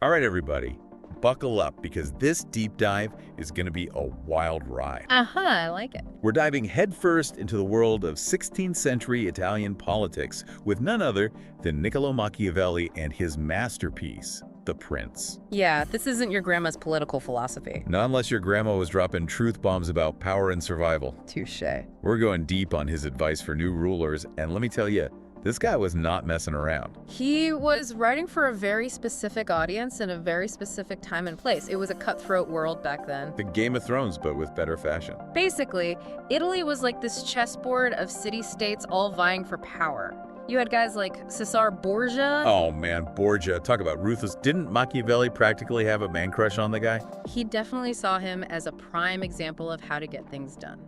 All right, everybody, buckle up because this deep dive is going to be a wild ride. I like it. We're diving headfirst into the world of 16th century Italian politics with none other than Niccolò Machiavelli and his masterpiece, The Prince. Yeah, this isn't your grandma's political philosophy. Not unless your grandma was dropping truth bombs about power and survival. Touché. We're going deep on his advice for new rulers, and let me tell you, this guy was not messing around. He was writing for a very specific audience in a very specific time and place. It was a cutthroat world back then. The Game of Thrones, but with better fashion. Basically, Italy was like this chessboard of city-states all vying for power. You had guys like Caesar Borgia. Oh man, Borgia, talk about ruthless. Didn't Machiavelli practically have a man crush on the guy? He definitely saw him as a prime example of how to get things done.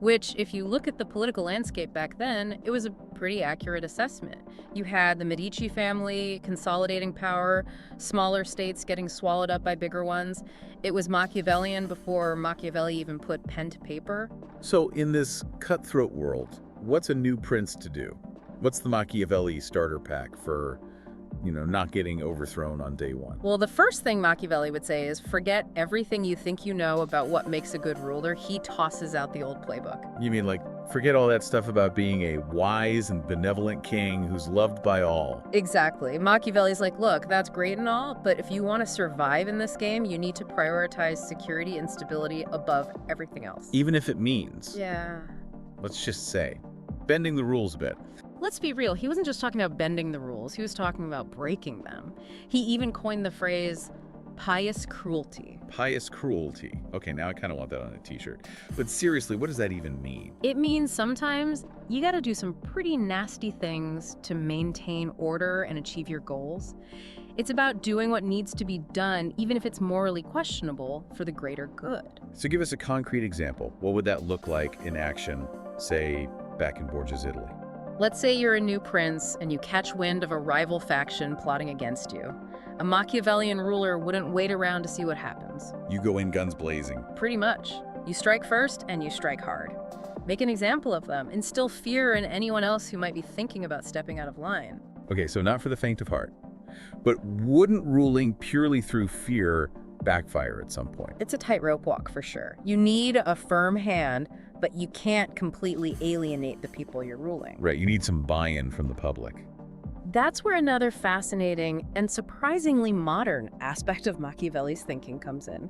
Which, if you look at the political landscape back then, it was a pretty accurate assessment. You had the Medici family consolidating power, smaller states getting swallowed up by bigger ones. It was Machiavellian before Machiavelli even put pen to paper. So in this cutthroat world, what's a new prince to do? What's the Machiavelli starter pack for, not getting overthrown on day one? Well, the first thing Machiavelli would say is forget everything you think you know about what makes a good ruler. He tosses out the old playbook. You mean like, forget all that stuff about being a wise and benevolent king who's loved by all? Exactly. Machiavelli's like, look, that's great and all, but if you want to survive in this game, you need to prioritize security and stability above everything else. Even if it means, Yeah. let's just say, bending the rules a bit. Let's be real, he wasn't just talking about bending the rules, he was talking about breaking them. He even coined the phrase pious cruelty. Pious cruelty. Okay, now I kind of want that on a t-shirt. But seriously, what does that even mean? It means sometimes you gotta do some pretty nasty things to maintain order and achieve your goals. It's about doing what needs to be done, even if it's morally questionable, for the greater good. So give us a concrete example. What would that look like in action, say, back in Borgia's Italy? Let's say you're a new prince and you catch wind of a rival faction plotting against you. A Machiavellian ruler wouldn't wait around to see what happens. You go in guns blazing. Pretty much. You strike first and you strike hard. Make an example of them. Instill fear in anyone else who might be thinking about stepping out of line. Okay, so not for the faint of heart. But wouldn't ruling purely through fear backfire at some point? It's a tightrope walk for sure. You need a firm hand, but you can't completely alienate the people you're ruling. Right, you need some buy-in from the public. That's where another fascinating and surprisingly modern aspect of Machiavelli's thinking comes in.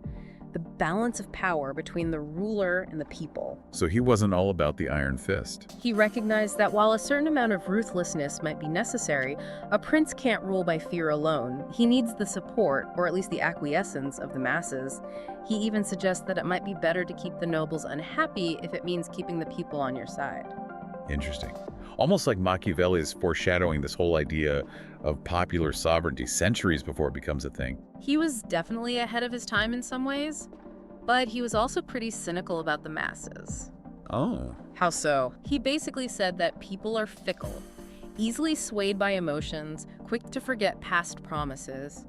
The balance of power between the ruler and the people. So he wasn't all about the iron fist. He recognized that while a certain amount of ruthlessness might be necessary, a prince can't rule by fear alone. He needs the support, or at least the acquiescence, of the masses. He even suggests that it might be better to keep the nobles unhappy if it means keeping the people on your side. Interesting. Almost like Machiavelli is foreshadowing this whole idea of popular sovereignty centuries before it becomes a thing. He was definitely ahead of his time in some ways, but he was also pretty cynical about the masses. Oh. How so? He basically said that people are fickle, easily swayed by emotions, quick to forget past promises.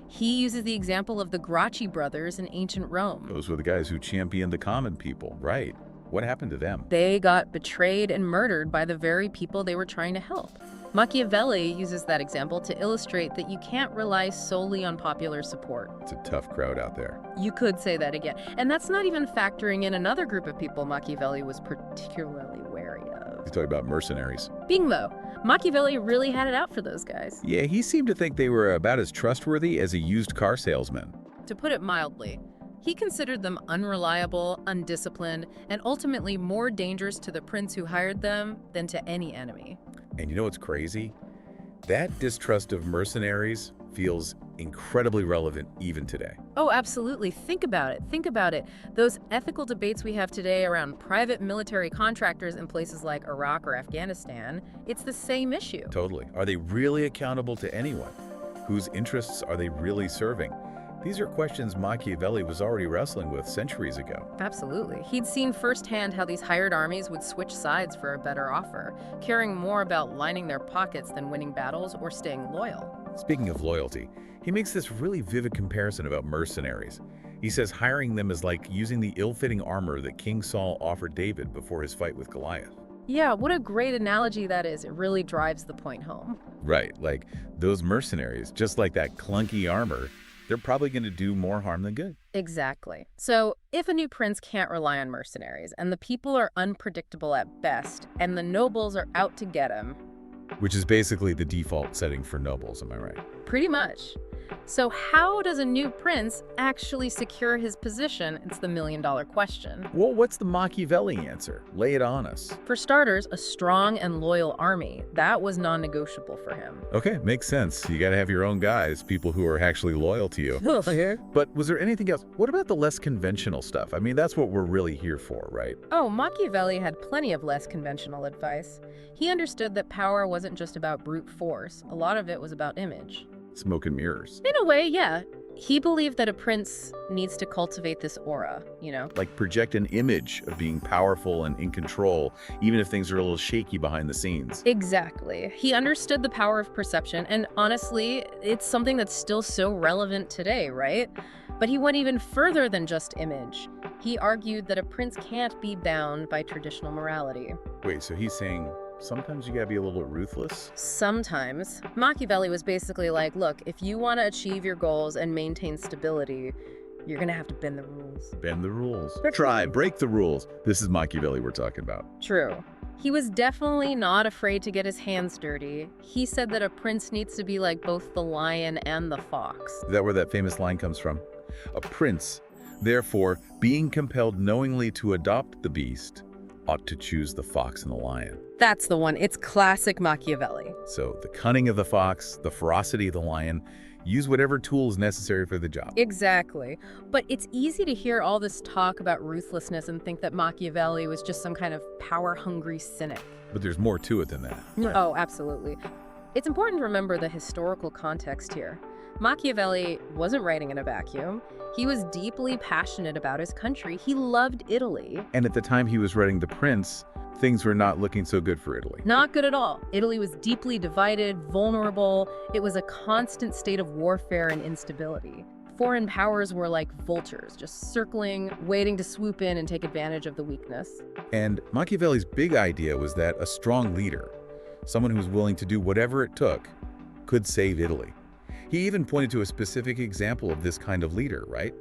He uses the example of the Gracchi brothers in ancient Rome. Those were the guys who championed the common people, right? What happened to them? They got betrayed and murdered by the very people they were trying to help. Machiavelli uses that example to illustrate that you can't rely solely on popular support. It's a tough crowd out there. You could say that again. And that's not even factoring in another group of people Machiavelli was particularly wary of. You're talking about mercenaries. Bingo! Machiavelli really had it out for those guys. Yeah, he seemed to think they were about as trustworthy as a used car salesman. To put it mildly, he considered them unreliable, undisciplined, and ultimately more dangerous to the prince who hired them than to any enemy. And you know what's crazy? That distrust of mercenaries feels incredibly relevant even today. Oh, absolutely. Think about it. Think about it. Those ethical debates we have today around private military contractors in places like Iraq or Afghanistan, it's the same issue. Totally. Are they really accountable to anyone? Whose interests are they really serving? These are questions Machiavelli was already wrestling with centuries ago. Absolutely. He'd seen firsthand how these hired armies would switch sides for a better offer, caring more about lining their pockets than winning battles or staying loyal. Speaking of loyalty, he makes this really vivid comparison about mercenaries. He says hiring them is like using the ill-fitting armor that King Saul offered David before his fight with Goliath. Yeah, what a great analogy that is. It really drives the point home. Right, like those mercenaries, just like that clunky armor, they're probably going to do more harm than good. Exactly. So, if a new prince can't rely on mercenaries, and the people are unpredictable at best, and the nobles are out to get him, Which is basically the default setting for nobles, am I right? pretty much. So, how does a new prince actually secure his position? It's the million-dollar question. Well, what's the Machiavelli answer? Lay it on us. For starters, a strong and loyal army. That was non-negotiable for him. Okay, makes sense. You got to have your own guys, people who are actually loyal to you. But was there anything else? What about the less conventional stuff? I mean, that's what we're really here for, right? Oh, Machiavelli had plenty of less conventional advice. He understood that power wasn't just about brute force. A lot of it was about image. Smoke and mirrors. In a way, yeah. He believed that a prince needs to cultivate this aura, you know? Like project an image of being powerful and in control, even if things are a little shaky behind the scenes. Exactly. He understood the power of perception, and honestly, it's something that's still so relevant today, right? But he went even further than just image. He argued that a prince can't be bound by traditional morality. Wait, so he's saying sometimes you gotta be a little ruthless? Sometimes. Machiavelli was basically like, look, if you want to achieve your goals and maintain stability, you're going to have to bend the rules. Bend the rules. Break the rules. This is Machiavelli we're talking about. True. He was definitely not afraid to get his hands dirty. He said that a prince needs to be like both the lion and the fox. Is that where that famous line comes from? A prince, therefore, being compelled knowingly to adopt the beast, ought to choose the fox and the lion. That's the one. It's classic Machiavelli. So the cunning of the fox, the ferocity of the lion, use whatever tool is necessary for the job. Exactly. But it's easy to hear all this talk about ruthlessness and think that Machiavelli was just some kind of power-hungry cynic. But there's more to it than that. Oh, absolutely. It's important to remember the historical context here. Machiavelli wasn't writing in a vacuum. He was deeply passionate about his country. He loved Italy. And at the time he was writing The Prince, things were not looking so good for Italy. Not good at all. Italy was deeply divided, vulnerable. It was a constant state of warfare and instability. Foreign powers were like vultures, just circling, waiting to swoop in and take advantage of the weakness. And Machiavelli's big idea was that a strong leader, someone who was willing to do whatever it took, could save Italy. He even pointed to a specific example of this kind of leader, right?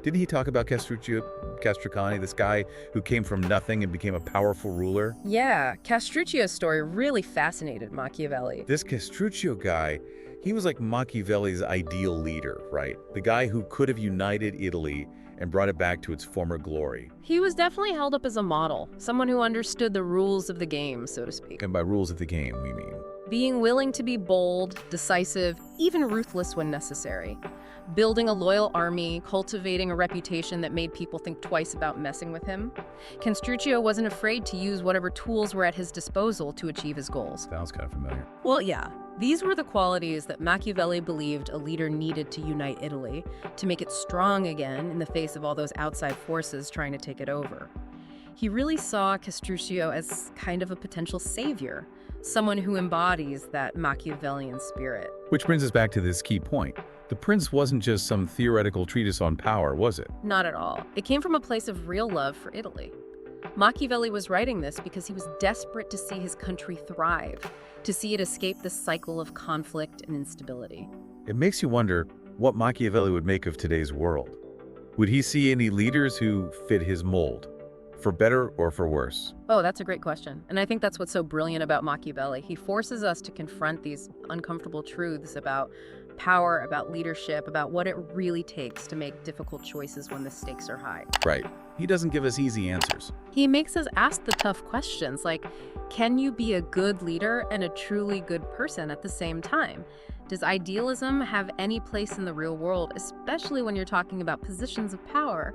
Didn't he talk about Castrucani, this guy who came from nothing and became a powerful ruler? Yeah, Castruccio's story really fascinated Machiavelli. This Castruccio guy, he was like Machiavelli's ideal leader, right? The guy who could have united Italy and brought it back to its former glory. He was definitely held up as a model, someone who understood the rules of the game, so to speak. And by rules of the game, we mean Being willing to be bold, decisive, even ruthless when necessary. Building a loyal army, cultivating a reputation that made people think twice about messing with him. Castruccio wasn't afraid to use whatever tools were at his disposal to achieve his goals. sounds kind of familiar. Well, yeah. These were the qualities that Machiavelli believed a leader needed to unite Italy, to make it strong again in the face of all those outside forces trying to take it over. He really saw Castruccio as kind of a potential savior, someone who embodies that Machiavellian spirit. Which brings us back to this key point. The Prince wasn't just some theoretical treatise on power, was it? Not at all. It came from a place of real love for Italy. Machiavelli was writing this because he was desperate to see his country thrive, to see it escape the cycle of conflict and instability. It makes you wonder what Machiavelli would make of today's world. Would he see any leaders who fit his mold, for better or for worse? Oh, that's a great question. And I think that's what's so brilliant about Machiavelli. He forces us to confront these uncomfortable truths about power, about leadership, about what it really takes to make difficult choices when the stakes are high. Right. He doesn't give us easy answers. He makes us ask the tough questions like, can you be a good leader and a truly good person at the same time? Does idealism have any place in the real world, especially when you're talking about positions of power?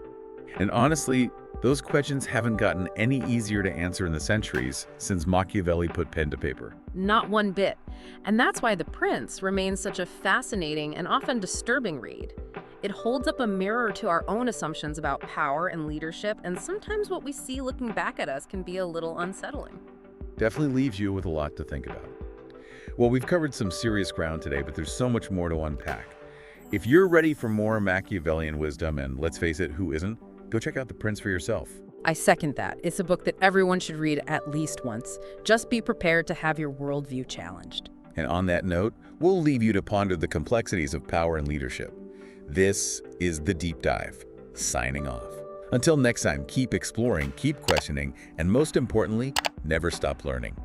And honestly, those questions haven't gotten any easier to answer in the centuries since Machiavelli put pen to paper. Not one bit. And that's why The Prince remains such a fascinating and often disturbing read. It holds up a mirror to our own assumptions about power and leadership, and sometimes what we see looking back at us can be a little unsettling. Definitely leaves you with a lot to think about. Well, we've covered some serious ground today, but there's so much more to unpack. If you're ready for more Machiavellian wisdom, and let's face it, who isn't? Go check out The Prince for yourself. I second that. It's a book that everyone should read at least once. Just be prepared to have your worldview challenged. And on that note, we'll leave you to ponder the complexities of power and leadership. This is The Deep Dive, signing off. Until next time, keep exploring, keep questioning, and most importantly, never stop learning.